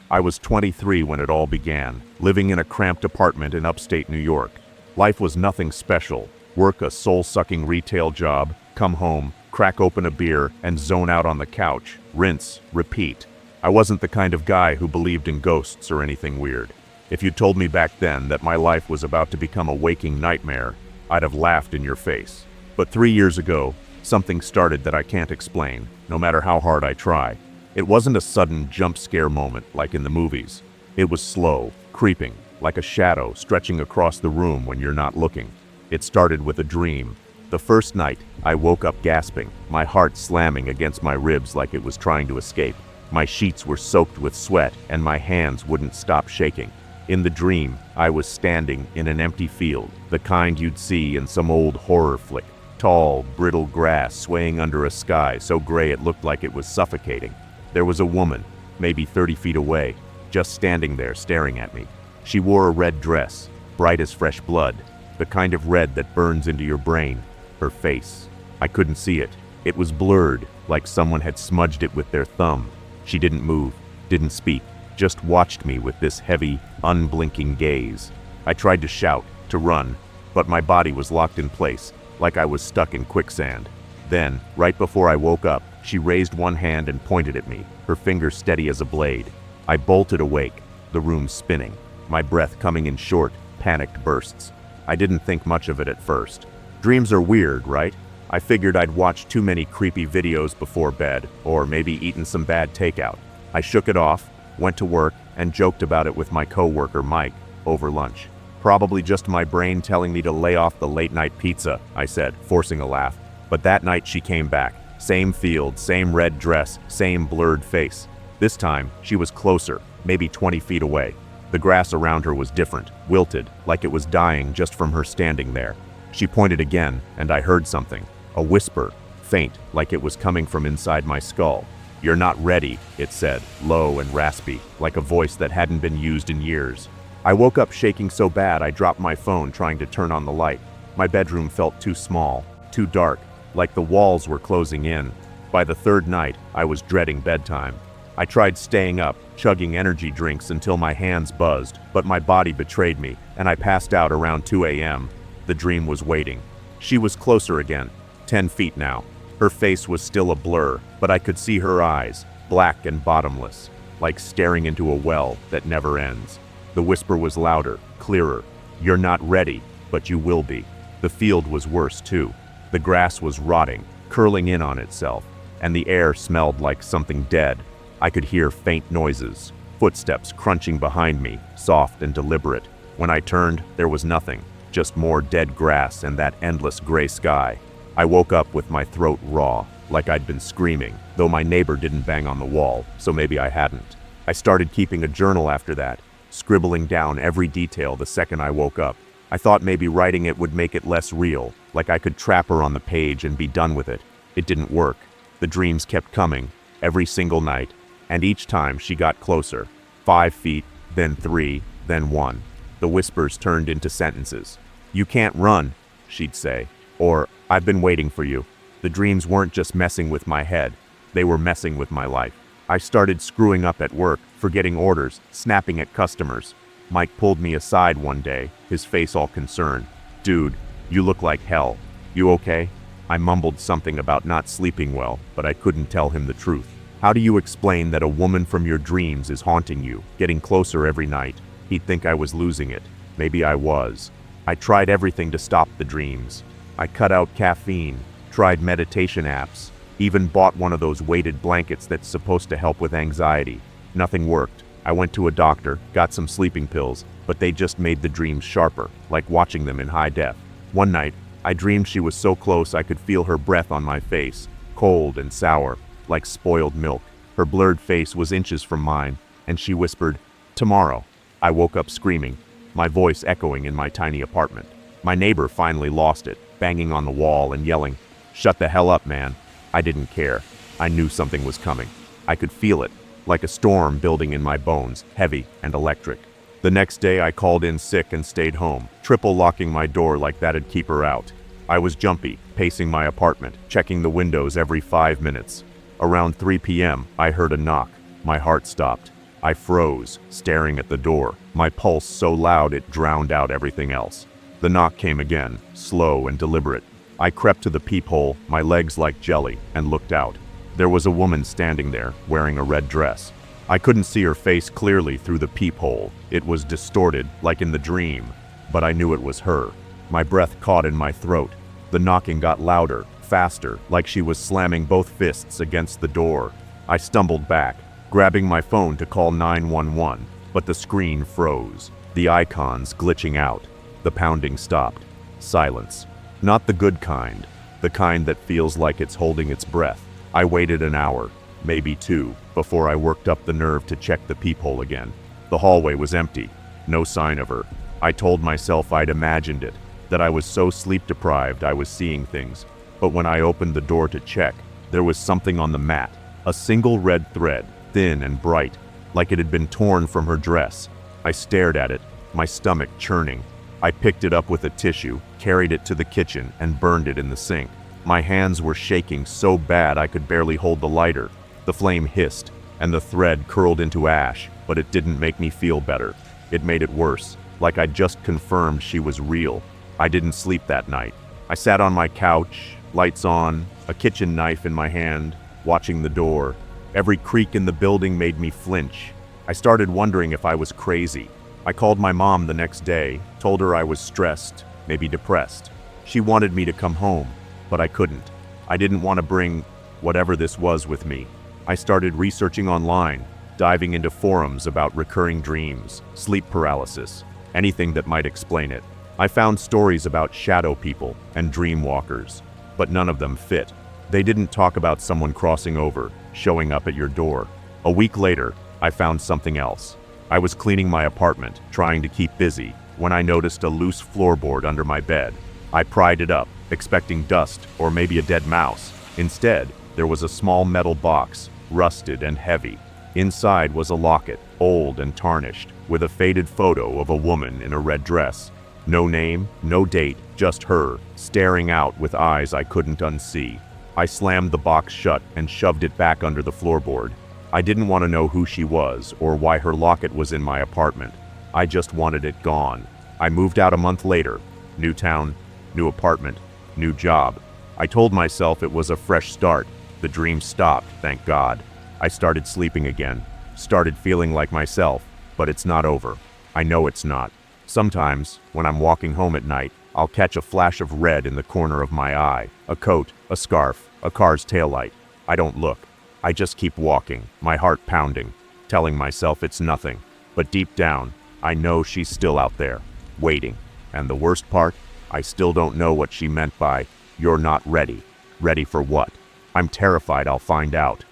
I was 23 when it all began, living in a cramped apartment in upstate New York. Life was nothing special. Work a soul-sucking retail job, come home, crack open a beer, and zone out on the couch. Rinse, repeat. I wasn't the kind of guy who believed in ghosts or anything weird. If you told me back then that my life was about to become a waking nightmare, I'd have laughed in your face. But 3 years ago, something started that I can't explain, no matter how hard I try. It wasn't a sudden jump scare moment like in the movies. It was slow, creeping, like a shadow stretching across the room when you're not looking. It started with a dream. The first night, I woke up gasping, my heart slamming against my ribs like it was trying to escape. My sheets were soaked with sweat, and my hands wouldn't stop shaking. In the dream, I was standing in an empty field, the kind you'd see in some old horror flick. Tall, brittle grass swaying under a sky so gray it looked like it was suffocating. There was a woman, maybe 30 feet away, just standing there staring at me. She wore a red dress, bright as fresh blood, the kind of red that burns into your brain. Her face, I couldn't see it. It was blurred, like someone had smudged it with their thumb. She didn't move, didn't speak, just watched me with this heavy, unblinking gaze. I tried to shout, to run, but my body was locked in place, like I was stuck in quicksand. Then, right before I woke up, she raised one hand and pointed at me, her finger steady as a blade. I bolted awake, the room spinning, my breath coming in short, panicked bursts. I didn't think much of it at first. Dreams are weird, right? I figured I'd watched too many creepy videos before bed, or maybe eaten some bad takeout. I shook it off, went to work, and joked about it with my coworker Mike, over lunch. Probably just my brain telling me to lay off the late-night pizza, I said, forcing a laugh. But that night she came back. Same field, same red dress, same blurred face. This time, she was closer, maybe 20 feet away. The grass around her was different, wilted, like it was dying just from her standing there. She pointed again, and I heard something. A whisper, faint, like it was coming from inside my skull. "You're not ready," it said, low and raspy, like a voice that hadn't been used in years. I woke up shaking so bad I dropped my phone trying to turn on the light. My bedroom felt too small, too dark, like the walls were closing in. By the third night, I was dreading bedtime. I tried staying up, chugging energy drinks until my hands buzzed, but my body betrayed me, and I passed out around 2 a.m. The dream was waiting. She was closer again, 10 feet now. Her face was still a blur, but I could see her eyes, black and bottomless, like staring into a well that never ends. The whisper was louder, clearer. "You're not ready, but you will be." The field was worse too. The grass was rotting, curling in on itself, and the air smelled like something dead. I could hear faint noises, footsteps crunching behind me, soft and deliberate. When I turned, there was nothing, just more dead grass and that endless gray sky. I woke up with my throat raw, like I'd been screaming, though my neighbor didn't bang on the wall, so maybe I hadn't. I started keeping a journal after that, scribbling down every detail the second I woke up. I thought maybe writing it would make it less real, like I could trap her on the page and be done with it. It didn't work. The dreams kept coming, every single night, and each time she got closer. 5 feet, then 3, then 1. The whispers turned into sentences. "You can't run," she'd say, or "I've been waiting for you." The dreams weren't just messing with my head, they were messing with my life. I started screwing up at work, forgetting orders, snapping at customers. Mike pulled me aside one day, his face all concerned. "Dude, you look like hell. You okay?" I mumbled something about not sleeping well, but I couldn't tell him the truth. "How do you explain that a woman from your dreams is haunting you, getting closer every night?" He'd think I was losing it. Maybe I was. I tried everything to stop the dreams. I cut out caffeine, tried meditation apps, even bought one of those weighted blankets that's supposed to help with anxiety. Nothing worked. I went to a doctor, got some sleeping pills, but they just made the dreams sharper, like watching them in high def. One night, I dreamed she was so close I could feel her breath on my face, cold and sour, like spoiled milk. Her blurred face was inches from mine, and she whispered, "Tomorrow." I woke up screaming, my voice echoing in my tiny apartment. My neighbor finally lost it, banging on the wall and yelling, "Shut the hell up, man." I didn't care. I knew something was coming. I could feel it, like a storm building in my bones, heavy and electric. The next day I called in sick and stayed home, triple locking my door like that'd keep her out. I was jumpy, pacing my apartment, checking the windows every 5 minutes. Around 3 p.m., I heard a knock. My heart stopped. I froze, staring at the door, my pulse so loud it drowned out everything else. The knock came again, slow and deliberate. I crept to the peephole, my legs like jelly, and looked out. There was a woman standing there, wearing a red dress. I couldn't see her face clearly through the peephole. It was distorted, like in the dream, but I knew it was her. My breath caught in my throat. The knocking got louder, faster, like she was slamming both fists against the door. I stumbled back, grabbing my phone to call 911, but the screen froze, the icons glitching out. The pounding stopped. Silence. Not the good kind, the kind that feels like it's holding its breath. I waited an hour, maybe two, before I worked up the nerve to check the peephole again. The hallway was empty, no sign of her. I told myself I'd imagined it, that I was so sleep-deprived I was seeing things. But when I opened the door to check, there was something on the mat, a single red thread, thin and bright, like it had been torn from her dress. I stared at it, my stomach churning. I picked it up with a tissue, carried it to the kitchen, and burned it in the sink. My hands were shaking so bad I could barely hold the lighter. The flame hissed, and the thread curled into ash, but it didn't make me feel better. It made it worse, like I'd just confirmed she was real. I didn't sleep that night. I sat on my couch, lights on, a kitchen knife in my hand, watching the door. Every creak in the building made me flinch. I started wondering if I was crazy. I called my mom the next day, told her I was stressed, maybe depressed. She wanted me to come home, but I couldn't. I didn't want to bring whatever this was with me. I started researching online, diving into forums about recurring dreams, sleep paralysis, anything that might explain it. I found stories about shadow people and dream walkers, but none of them fit. They didn't talk about someone crossing over, showing up at your door. A week later, I found something else. I was cleaning my apartment, trying to keep busy, when I noticed a loose floorboard under my bed. I pried it up, expecting dust or maybe a dead mouse. Instead, there was a small metal box, rusted and heavy. Inside was a locket, old and tarnished, with a faded photo of a woman in a red dress. No name, no date, just her, staring out with eyes I couldn't unsee. I slammed the box shut and shoved it back under the floorboard. I didn't want to know who she was or why her locket was in my apartment. I just wanted it gone. I moved out a month later. New town, new apartment, new job. I told myself it was a fresh start. The dream stopped, thank God. I started sleeping again, started feeling like myself, but it's not over. I know it's not. Sometimes, when I'm walking home at night, I'll catch a flash of red in the corner of my eye, a coat, a scarf, a car's taillight. I don't look. I just keep walking, my heart pounding, telling myself it's nothing. But deep down, I know she's still out there, waiting. And the worst part, I still don't know what she meant by, "You're not ready." Ready for what? I'm terrified I'll find out.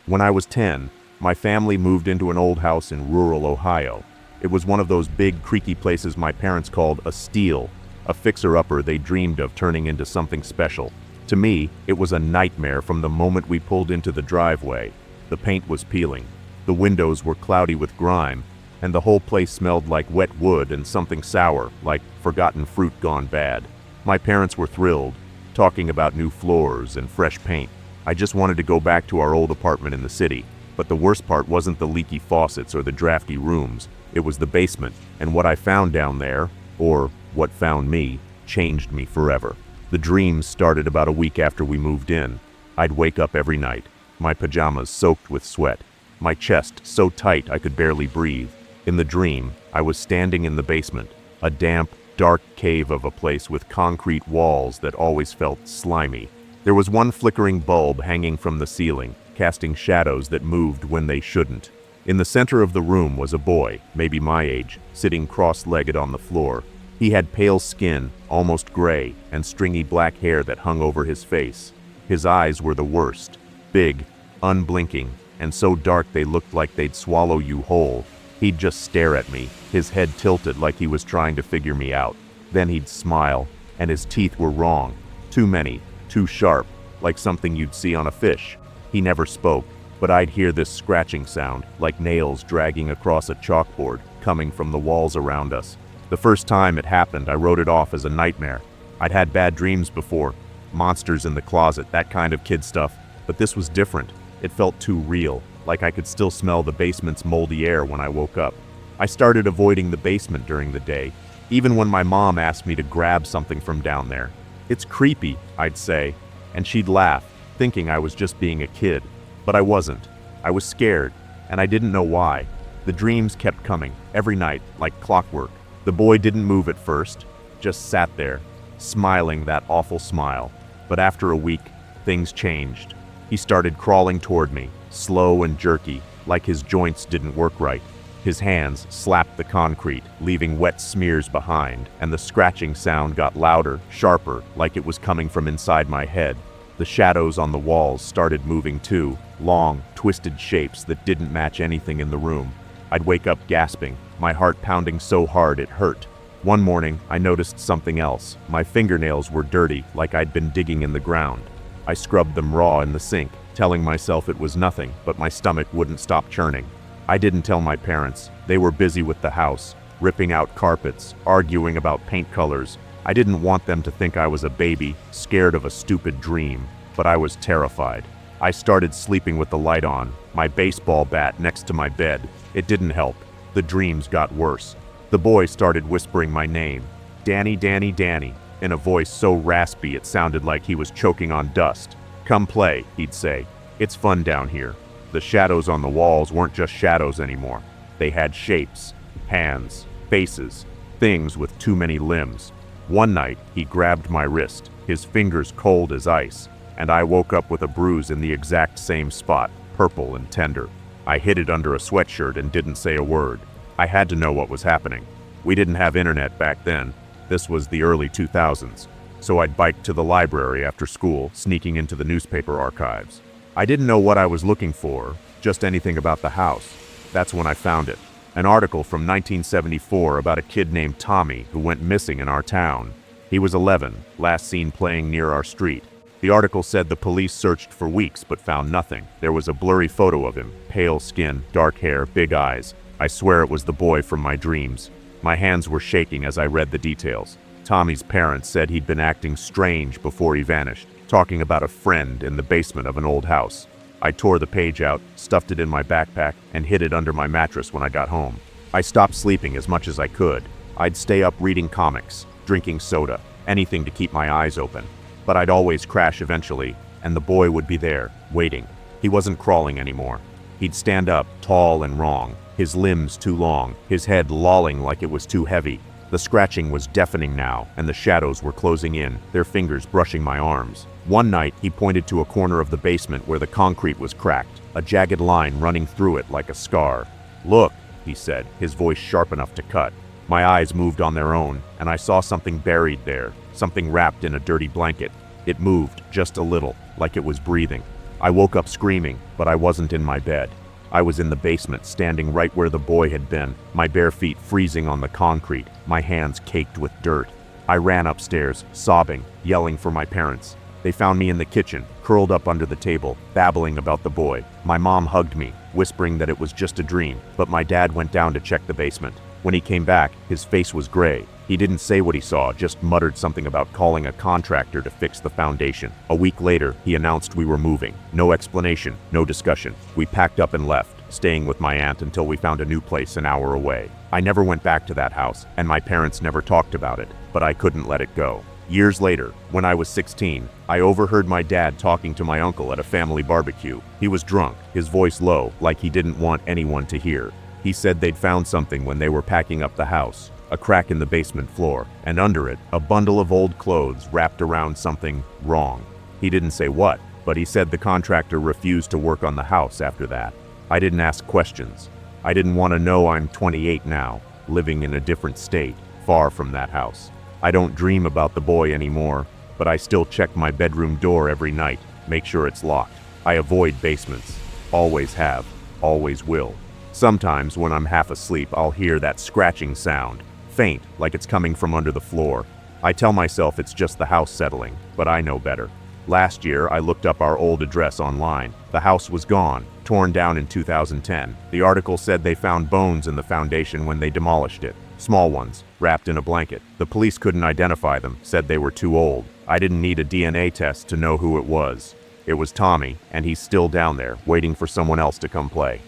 When I was 10, my family moved into an old house in rural Ohio. It was one of those big, creaky places my parents called a steal, a fixer-upper they dreamed of turning into something special. To me, it was a nightmare from the moment we pulled into the driveway. The paint was peeling, the windows were cloudy with grime, and the whole place smelled like wet wood and something sour, like forgotten fruit gone bad. My parents were thrilled, talking about new floors and fresh paint. I just wanted to go back to our old apartment in the city. But the worst part wasn't the leaky faucets or the drafty rooms. It was the basement, and what I found down there, or what found me, changed me forever. The dreams started about a week after we moved in. I'd wake up every night, my pajamas soaked with sweat, my chest so tight I could barely breathe. In the dream, I was standing in the basement, a damp, dark cave of a place with concrete walls that always felt slimy. There was one flickering bulb hanging from the ceiling, casting shadows that moved when they shouldn't. In the center of the room was a boy, maybe my age, sitting cross-legged on the floor. He had pale skin, almost gray, and stringy black hair that hung over his face. His eyes were the worst, big, unblinking, and so dark they looked like they'd swallow you whole. He'd just stare at me, his head tilted like he was trying to figure me out. Then he'd smile, and his teeth were wrong. Too many, too sharp, like something you'd see on a fish. He never spoke, but I'd hear this scratching sound, like nails dragging across a chalkboard, coming from the walls around us. The first time it happened, I wrote it off as a nightmare. I'd had bad dreams before, monsters in the closet, that kind of kid stuff. But this was different. It felt too real, like I could still smell the basement's moldy air when I woke up. I started avoiding the basement during the day, even when my mom asked me to grab something from down there. "It's creepy," I'd say, and she'd laugh, thinking I was just being a kid. But I wasn't. I was scared, and I didn't know why. The dreams kept coming, every night, like clockwork. The boy didn't move at first, just sat there, smiling that awful smile. But after a week, things changed. He started crawling toward me, slow and jerky, like his joints didn't work right. His hands slapped the concrete, leaving wet smears behind, and the scratching sound got louder, sharper, like it was coming from inside my head. The shadows on the walls started moving too, long, twisted shapes that didn't match anything in the room. I'd wake up gasping, my heart pounding so hard it hurt. One morning, I noticed something else. My fingernails were dirty, like I'd been digging in the ground. I scrubbed them raw in the sink, telling myself it was nothing, but my stomach wouldn't stop churning. I didn't tell my parents. They were busy with the house, ripping out carpets, arguing about paint colors. I didn't want them to think I was a baby, scared of a stupid dream, but I was terrified. I started sleeping with the light on, my baseball bat next to my bed. It didn't help. The dreams got worse. The boy started whispering my name, "Danny, Danny, Danny," in a voice so raspy it sounded like he was choking on dust. "Come play," he'd say. "It's fun down here." The shadows on the walls weren't just shadows anymore. They had shapes, hands, faces, things with too many limbs. One night, he grabbed my wrist, his fingers cold as ice, and I woke up with a bruise in the exact same spot, purple and tender. I hid it under a sweatshirt and didn't say a word. I had to know what was happening. We didn't have internet back then. This was the early 2000s. So I'd bike to the library after school, sneaking into the newspaper archives. I didn't know what I was looking for, just anything about the house. That's when I found it. An article from 1974 about a kid named Tommy who went missing in our town. He was 11, last seen playing near our street. The article said the police searched for weeks but found nothing. There was a blurry photo of him, pale skin, dark hair, big eyes. I swear it was the boy from my dreams. My hands were shaking as I read the details. Tommy's parents said he'd been acting strange before he vanished, talking about a friend in the basement of an old house. I tore the page out, stuffed it in my backpack, and hid it under my mattress when I got home. I stopped sleeping as much as I could. I'd stay up reading comics, drinking soda, anything to keep my eyes open. But I'd always crash eventually, and the boy would be there, waiting. He wasn't crawling anymore. He'd stand up, tall and wrong, his limbs too long, his head lolling like it was too heavy. The scratching was deafening now, and the shadows were closing in, their fingers brushing my arms. One night, he pointed to a corner of the basement where the concrete was cracked, a jagged line running through it like a scar. "Look," he said, his voice sharp enough to cut. My eyes moved on their own, and I saw something buried there, something wrapped in a dirty blanket. It moved, just a little, like it was breathing. I woke up screaming, but I wasn't in my bed. I was in the basement, standing right where the boy had been, my bare feet freezing on the concrete, my hands caked with dirt. I ran upstairs, sobbing, yelling for my parents. They found me in the kitchen, curled up under the table, babbling about the boy. My mom hugged me, whispering that it was just a dream, but my dad went down to check the basement. When he came back, his face was gray. He didn't say what he saw, just muttered something about calling a contractor to fix the foundation. A week later, he announced we were moving. No explanation, no discussion. We packed up and left, staying with my aunt until we found a new place an hour away. I never went back to that house, and my parents never talked about it, but I couldn't let it go. Years later, when I was 16, I overheard my dad talking to my uncle at a family barbecue. He was drunk, his voice low, like he didn't want anyone to hear. He said they'd found something when they were packing up the house, a crack in the basement floor, and under it, a bundle of old clothes wrapped around something wrong. He didn't say what, but he said the contractor refused to work on the house after that. I didn't ask questions. I didn't want to know I'm 28 now, living in a different state, far from that house. I don't dream about the boy anymore, but I still check my bedroom door every night, make sure it's locked. I avoid basements. Always have, always will. Sometimes when I'm half asleep, I'll hear that scratching sound, faint, like it's coming from under the floor. I tell myself it's just the house settling, but I know better. Last year, I looked up our old address online. The house was gone, torn down in 2010. The article said they found bones in the foundation when they demolished it. Small ones, wrapped in a blanket. The police couldn't identify them, said they were too old. I didn't need a DNA test to know who it was. It was Tommy, and he's still down there, waiting for someone else to come play.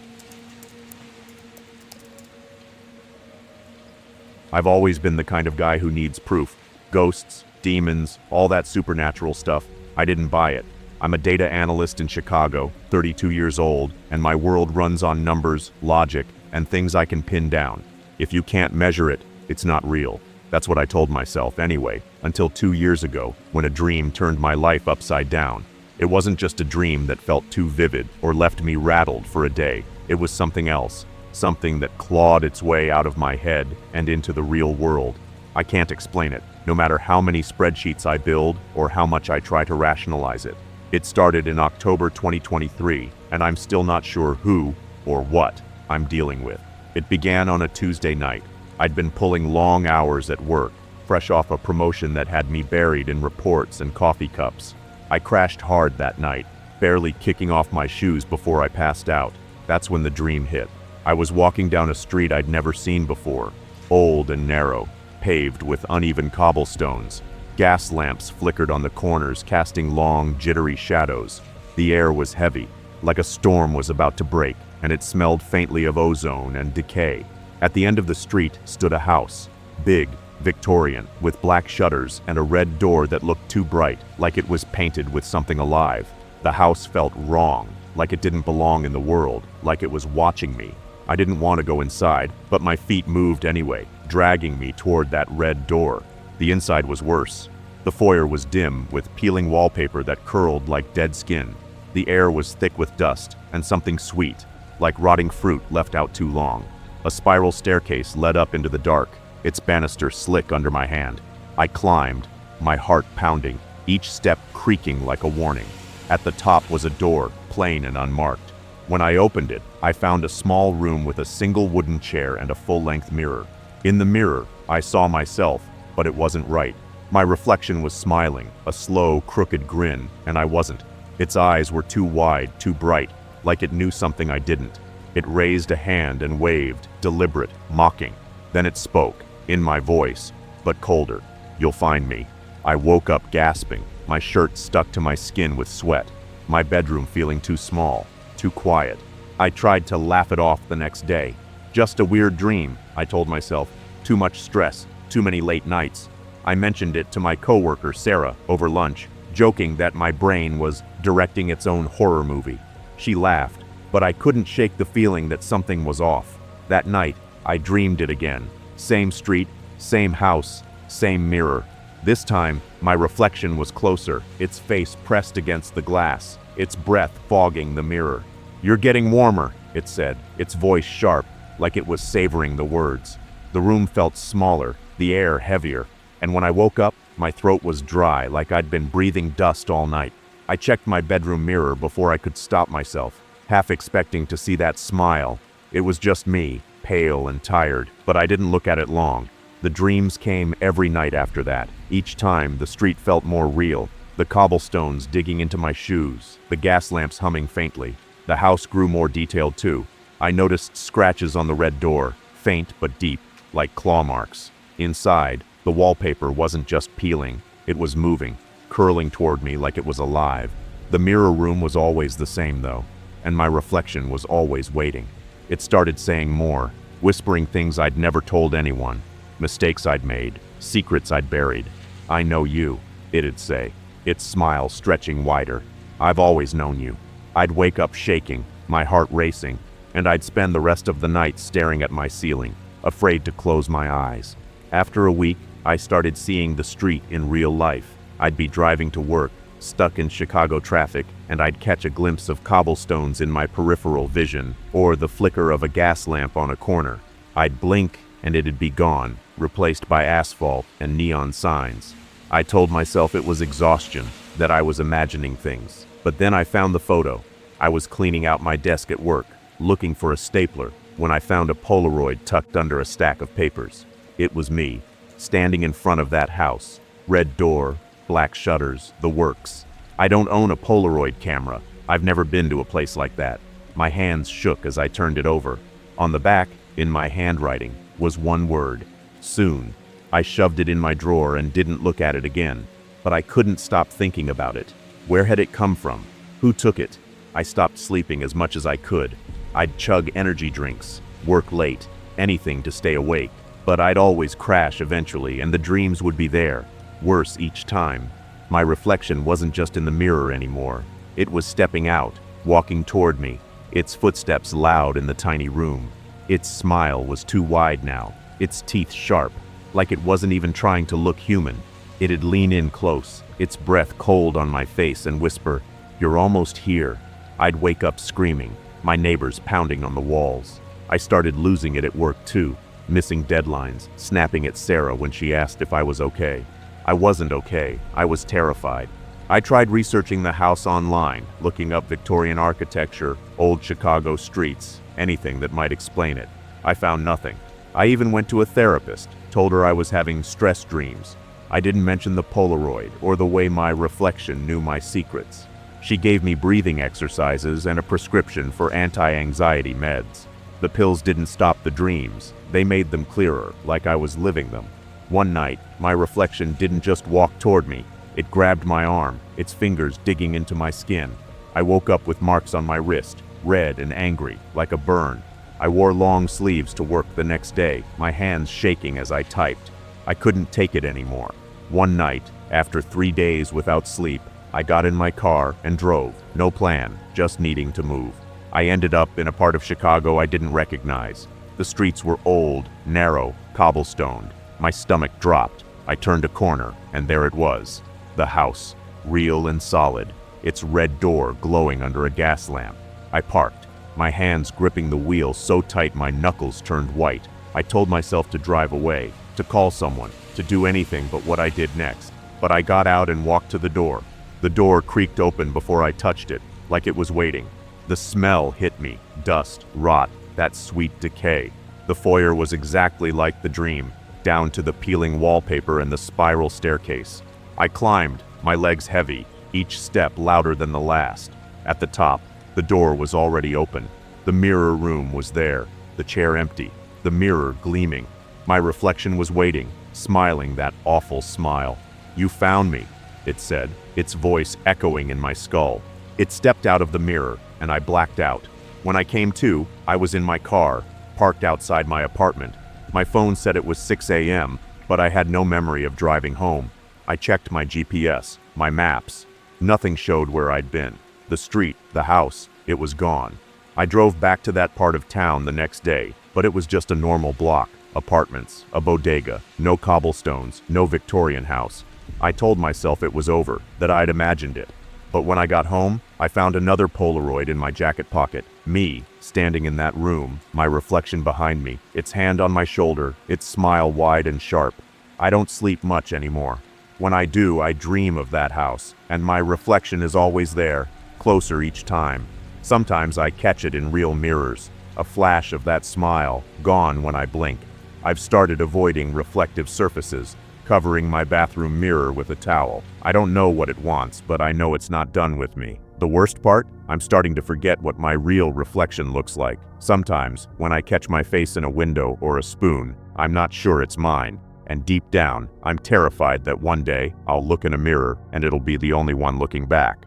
I've always been the kind of guy who needs proof. Ghosts, demons, all that supernatural stuff. I didn't buy it. I'm a data analyst in Chicago, 32 years old, and my world runs on numbers, logic, and things I can pin down. If you can't measure it, it's not real. That's what I told myself anyway, until 2 years ago, when a dream turned my life upside down. It wasn't just a dream that felt too vivid or left me rattled for a day. It was something else. Something that clawed its way out of my head and into the real world. I can't explain it, no matter how many spreadsheets I build or how much I try to rationalize it. It started in October 2023, and I'm still not sure who or what I'm dealing with. It began on a Tuesday night. I'd been pulling long hours at work, fresh off a promotion that had me buried in reports and coffee cups. I crashed hard that night, barely kicking off my shoes before I passed out. That's when the dream hit. I was walking down a street I'd never seen before, old and narrow, paved with uneven cobblestones. Gas lamps flickered on the corners, casting long, jittery shadows. The air was heavy, like a storm was about to break, and it smelled faintly of ozone and decay. At the end of the street stood a house, big, Victorian, with black shutters and a red door that looked too bright, like it was painted with something alive. The house felt wrong, like it didn't belong in the world, like it was watching me. I didn't want to go inside, but my feet moved anyway, dragging me toward that red door. The inside was worse. The foyer was dim, with peeling wallpaper that curled like dead skin. The air was thick with dust, and something sweet, like rotting fruit left out too long. A spiral staircase led up into the dark, its banister slick under my hand. I climbed, my heart pounding, each step creaking like a warning. At the top was a door, plain and unmarked. When I opened it, I found a small room with a single wooden chair and a full-length mirror. In the mirror, I saw myself, but it wasn't right. My reflection was smiling, a slow, crooked grin, and I wasn't. Its eyes were too wide, too bright, like it knew something I didn't. It raised a hand and waved, deliberate, mocking. Then it spoke, in my voice, but colder. "You'll find me." I woke up gasping, my shirt stuck to my skin with sweat, my bedroom feeling too small, too quiet. I tried to laugh it off the next day. Just a weird dream, I told myself. Too much stress, too many late nights. I mentioned it to my coworker, Sarah, over lunch, joking that my brain was directing its own horror movie. She laughed, but I couldn't shake the feeling that something was off. That night, I dreamed it again. Same street, same house, same mirror. This time, my reflection was closer, its face pressed against the glass, its breath fogging the mirror. "You're getting warmer," it said, its voice sharp, like it was savoring the words. The room felt smaller, the air heavier, and when I woke up, my throat was dry, like I'd been breathing dust all night. I checked my bedroom mirror before I could stop myself, half expecting to see that smile. It was just me, pale and tired, but I didn't look at it long. The dreams came every night after that. Each time, the street felt more real, the cobblestones digging into my shoes, the gas lamps humming faintly. The house grew more detailed too. I noticed scratches on the red door, faint but deep, like claw marks. Inside, the wallpaper wasn't just peeling, it was moving, curling toward me like it was alive. The mirror room was always the same though, and my reflection was always waiting. It started saying more, whispering things I'd never told anyone, mistakes I'd made, secrets I'd buried. "I know you," it'd say, its smile stretching wider. "I've always known you." I'd wake up shaking, my heart racing, and I'd spend the rest of the night staring at my ceiling, afraid to close my eyes. After a week, I started seeing the street in real life. I'd be driving to work, stuck in Chicago traffic, and I'd catch a glimpse of cobblestones in my peripheral vision, or the flicker of a gas lamp on a corner. I'd blink, and it'd be gone, replaced by asphalt and neon signs. I told myself it was exhaustion, that I was imagining things. But then I found the photo. I was cleaning out my desk at work, looking for a stapler, when I found a Polaroid tucked under a stack of papers. It was me, standing in front of that house. Red door, black shutters, the works. I don't own a Polaroid camera. I've never been to a place like that. My hands shook as I turned it over. On the back, in my handwriting, was one word: soon. I shoved it in my drawer and didn't look at it again, but I couldn't stop thinking about it. Where had it come from? Who took it? I stopped sleeping as much as I could. I'd chug energy drinks, work late, anything to stay awake. But I'd always crash eventually, and the dreams would be there, worse each time. My reflection wasn't just in the mirror anymore. It was stepping out, walking toward me, its footsteps loud in the tiny room. Its smile was too wide now, its teeth sharp, like it wasn't even trying to look human. It'd lean in close, its breath cold on my face, and whisper, "You're almost here." I'd wake up screaming, my neighbors pounding on the walls. I started losing it at work too, missing deadlines, snapping at Sarah when she asked if I was okay. I wasn't okay, I was terrified. I tried researching the house online, looking up Victorian architecture, old Chicago streets, anything that might explain it. I found nothing. I even went to a therapist, told her I was having stress dreams. I didn't mention the Polaroid or the way my reflection knew my secrets. She gave me breathing exercises and a prescription for anti-anxiety meds. The pills didn't stop the dreams, they made them clearer, like I was living them. One night, my reflection didn't just walk toward me, it grabbed my arm, its fingers digging into my skin. I woke up with marks on my wrist, red and angry, like a burn. I wore long sleeves to work the next day, my hands shaking as I typed. I couldn't take it anymore. One night, after 3 days without sleep, I got in my car and drove, no plan, just needing to move. I ended up in a part of Chicago I didn't recognize. The streets were old, narrow, cobblestoned. My stomach dropped. I turned a corner, and there it was. The house, real and solid, its red door glowing under a gas lamp. I parked, my hands gripping the wheel so tight my knuckles turned white. I told myself to drive away, to call someone, to do anything but what I did next. But I got out and walked to the door. The door creaked open before I touched it, like it was waiting. The smell hit me, dust, rot, that sweet decay. The foyer was exactly like the dream, down to the peeling wallpaper and the spiral staircase. I climbed, my legs heavy, each step louder than the last. At the top, the door was already open. The mirror room was there, the chair empty, the mirror gleaming. My reflection was waiting, smiling that awful smile. "You found me," it said, its voice echoing in my skull. It stepped out of the mirror, and I blacked out. When I came to, I was in my car, parked outside my apartment. My phone said it was 6 a.m., but I had no memory of driving home. I checked my GPS, my maps. Nothing showed where I'd been. The street, the house, it was gone. I drove back to that part of town the next day, but it was just a normal block, apartments, a bodega, no cobblestones, no Victorian house. I told myself it was over, that I'd imagined it. But when I got home, I found another Polaroid in my jacket pocket. Me, standing in that room, my reflection behind me, its hand on my shoulder, its smile wide and sharp. I don't sleep much anymore. When I do, I dream of that house, and my reflection is always there, closer each time. Sometimes I catch it in real mirrors, a flash of that smile, gone when I blink. I've started avoiding reflective surfaces, covering my bathroom mirror with a towel. I don't know what it wants, but I know it's not done with me. The worst part? I'm starting to forget what my real reflection looks like. Sometimes, when I catch my face in a window or a spoon, I'm not sure it's mine. And deep down, I'm terrified that one day, I'll look in a mirror and it'll be the only one looking back.